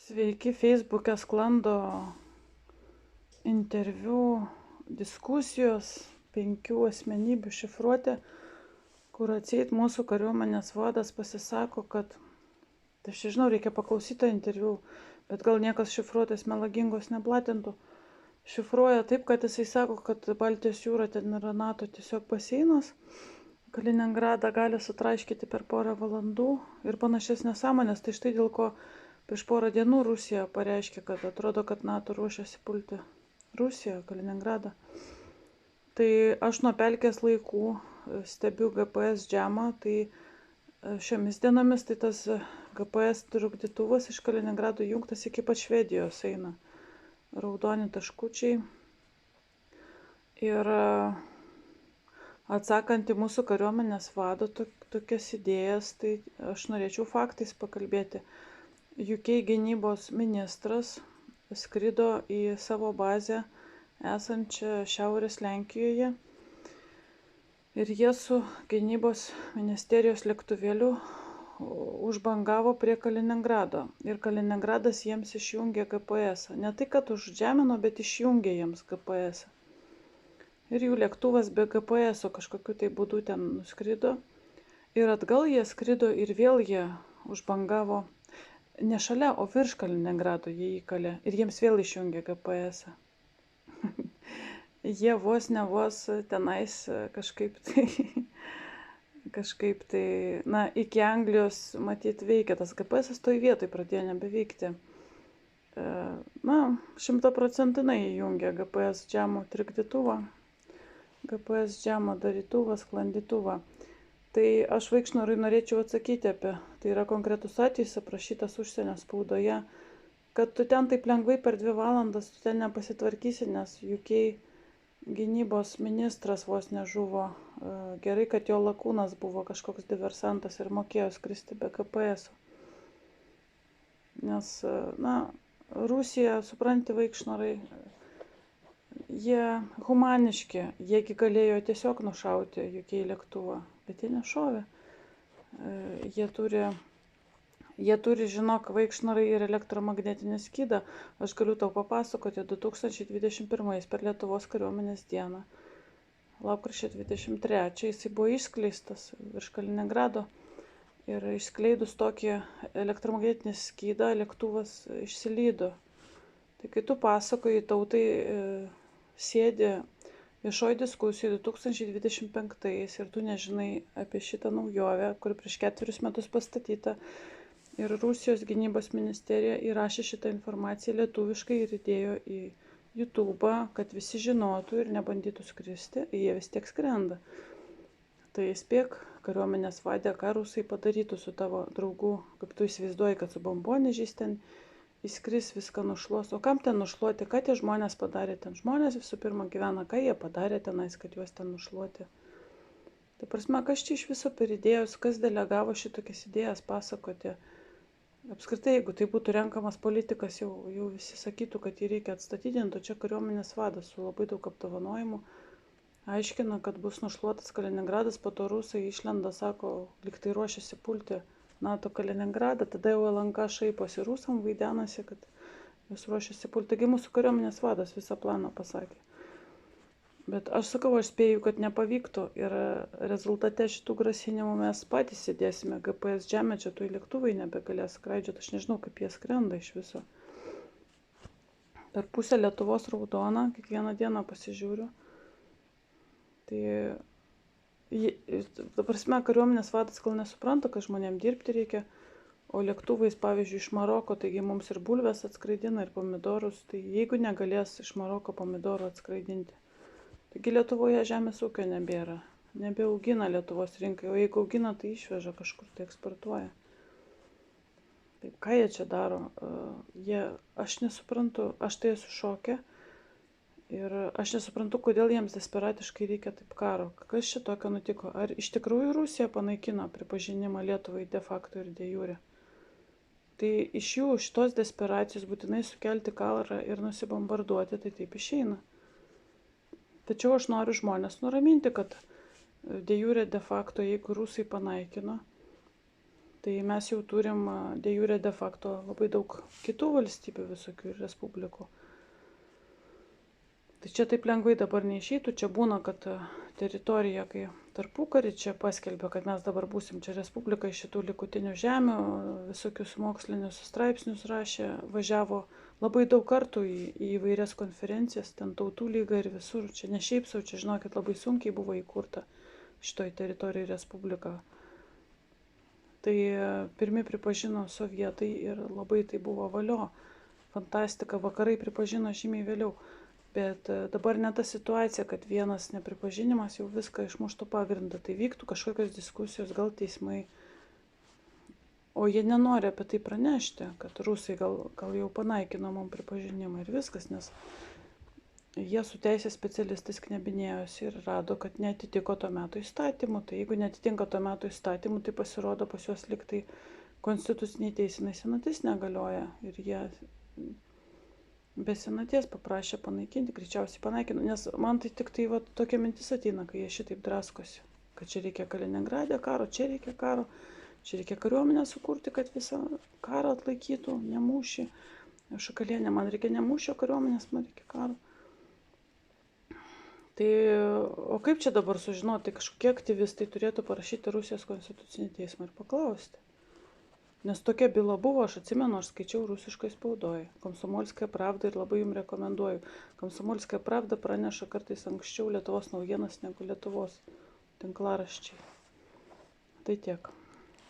Sveiki, Facebook'e sklando interviu diskusijos 5 asmenybių šifruotė, kur atseit mūsų kariuomenės vadas pasisako, kad, tai aš žinau, reikia paklausyti interviu, bet gal niekas šifruotės melagingos neplatintų. Šifruoja taip, kad jisai sako, kad Baltijos jūra ten yra NATO tiesiog baseinas, Kaliningradą gali sutraiškyti per porą valandų ir panašias nesąmonės. Tai štai dėl ko prieš porą dienų Rusija pareiškė, kad atrodo, kad NATO ruošiasi pulti Rusiją, Kaliningradą. Tai aš nuo pelkės laikų stebiu GPS džemą, tai šiomis dienomis tai tas GPS trukdytuvas iš Kaliningrado jungtas iki pat Švedijos eina. Raudoni taškučiai. Ir atsakant į mūsų kariuomenės vado tokias idėjas, tai aš norėčiau faktais pakalbėti. UK gynybos ministras skrido į savo bazę esančią Šiaurės Lenkijoje ir jie su gynybos ministerijos lėktuvėliu užbangavo prie Kaliningrado. Ir Kaliningradas jiems išjungė GPS. Ne tai, kad užžemino, bet išjungė jiems GPS. Ir jų lėktuvas be GPS kažkokiu tai būdu ten nuskrido. Ir atgal jie skrido ir vėl jie užbangavo. Ne šalia, o virš Kaliningrado jie įkalė. Ir jiems vėl išjungė GPS. Jie vos ne vos tenais kažkaip tai, na, iki Anglijos matyt veikia. Tas GPS toj vietoj pradėjo nebeveikti. Na, 100% įjungė GPS džemo trikdytuvą. GPS džemo darytuvą, sklandytuvą. Tai aš Vaikšnarui norėčiau atsakyti apie, tai yra konkretus atvejis aprašytas užsienio spaudoje, kad tu ten taip lengvai per 2 valandas tu ten nepasitvarkysi, nes UK gynybos ministras vos nežuvo. Gerai, kad jo lakūnas buvo kažkoks diversantas ir mokėjo skristi be GPS. Nes, na, Rusija, supranti, Vaikšnarai, jie humaniški, jiegi galėjo tiesiog nušauti UK lėktuvą, bet jie nešovė. Jie turi, žinok, Vaikšnarai, ir elektromagnetinį skydą. Aš galiu tau papasakoti, 2021 per Lietuvos kariuomenės dieną, lapkričio 23, jisai buvo išskleistas virš Kaliningrado. Ir išskleidus tokį elektromagnetinį skydą, lėktuvas išsilydo. Tai kai tu pasakoji tautai, sėdi viešoj diskusijoj 2025 ir tu nežinai apie šitą naujovę, kuri prieš 4 metus pastatyta, ir Rusijos gynybos ministerija įrašė šitą informaciją lietuviškai ir įdėjo į YouTube, kad visi žinotų ir nebandytų skristi, jie vis tiek skrenda. Tai spėk, kariuomenės vadė, ką rusai padarytų su tavo draugu, kaip tu įsivaizduoji, kad su bombonežiais ten įskris, viską nušluos. O kam ten nušluoti, ką tie žmonės padarė ten? Žmonės visų pirma gyvena, ką jie padarė tenais, kad juos ten nušluoti. Tai prasme, kas čia iš viso per idėjos, kas delegavo šitokias idėjas pasakoti. Apskritai, jeigu tai būtų renkamas politikas, jau visi sakytų, kad jį reikia atstatydinti, o čia kariuomenės vadas su labai daug apdovanojimų aiškina, kad bus nušluotas Kaliningradas, po to rusai išlenda, sako, lyg tai ruošiasi pulti NATO Kaliningradą, tada jau LNK šaiposi rusam, vaidenasi, kad jis ruošiasi pulti. Taigi mūsų kariuomenės vadas visą planą pasakė. Bet aš sakau, aš spėju, kad nepavyktų ir rezultate šitų grasinimų mes patys įdėsime GPS žemę, čia tų lėktuvai nebegalės skraidžioti, aš nežinau, kaip jie skrenda iš viso. Per pusę Lietuvos raudona, kiekvieną dieną pasižiūriu. Tai, ta prasme, kariuomenės vadas gal nesupranta, kad žmonėm dirbti reikia, o lėktuvais, pavyzdžiui, iš Maroko, taigi mums ir bulves atskraidina, ir pomidorus, tai jeigu negalės iš Maroko pomidorų atskraidinti. Taigi Lietuvoje žemės ūkio nebėra, nebeaugina Lietuvos rinkai, o jeigu augina, tai išveža kažkur, tai eksportuoja. Taip, ką jie čia daro? Aš nesuprantu, aš tai esu šoke. Ir aš nesuprantu, kodėl jiems desperatiškai reikia taip karo. Kas šitokio nutiko? Ar iš tikrųjų Rusija panaikino pripažinimą Lietuvai de facto ir de jure? Tai iš jų šitos desperacijos būtinai sukelti karą ir nusibombarduoti, tai taip išeina. Tačiau aš noriu žmonės nuraminti, kad de jure de facto, jeigu rusai panaikino, Tai mes jau turim de jure de facto labai daug kitų valstybių visokių ir respublikų. Tai čia taip lengvai dabar neišeitų, čia būna, kad teritorija, kai tarpukarį čia paskelbė, kad mes dabar būsim čia respublika iš šitų likutinių žemių, visokius mokslinius straipsnius rašė, važiavo labai daug kartų į įvairias konferencijas, ten tautų lyga ir visur, čia ne šiaip sau, čia žinokit, labai sunkiai buvo įkurta šitoj teritorijai respublika. Tai pirmi pripažino sovietai ir labai tai buvo valio, fantastika, vakarai pripažino žymiai vėliau. Bet dabar ne ta situacija, kad vienas nepripažinimas jau viską išmuštų pagrindą. Tai vyktų kažkokios diskusijos, gal teismai. O jie nenori apie tai pranešti, kad rusai gal jau panaikino mums pripažinimą ir viskas, nes jie su teisės specialistais knebinėjosi ir rado, kad neatitiko to meto įstatymų. Tai jeigu netitinka to meto įstatymų, tai pasirodo pas juos liktai konstituciniai teisiniai senatis negalioja. Ir jie be senaties paprašė panaikinti, greičiausiai panaikino, nes man tai tik tai va, tokia mintis ateina, kai jie šitaip draskosi, kad čia reikia Kaliningrade karo, čia reikia karo, čia reikia kariuomenę sukurti, kad visą karą atlaikytų, ne mūšį. Šakalienė, man reikia ne mūšio kariuomenės, man reikia karo. Tai, o kaip čia dabar sužinoti, kažkokie aktyvistai turėtų parašyti Rusijos konstitucinį teismą ir paklausti? Nes tokia byla buvo, aš atsimenu, aš skaičiau rusiškai spaudoj, Komsomolskaya pravda ir labai jums rekomenduoju. Komsomolskaya pravda praneša kartais anksčiau Lietuvos naujienas negu Lietuvos tinklaraščiai. Tai tiek.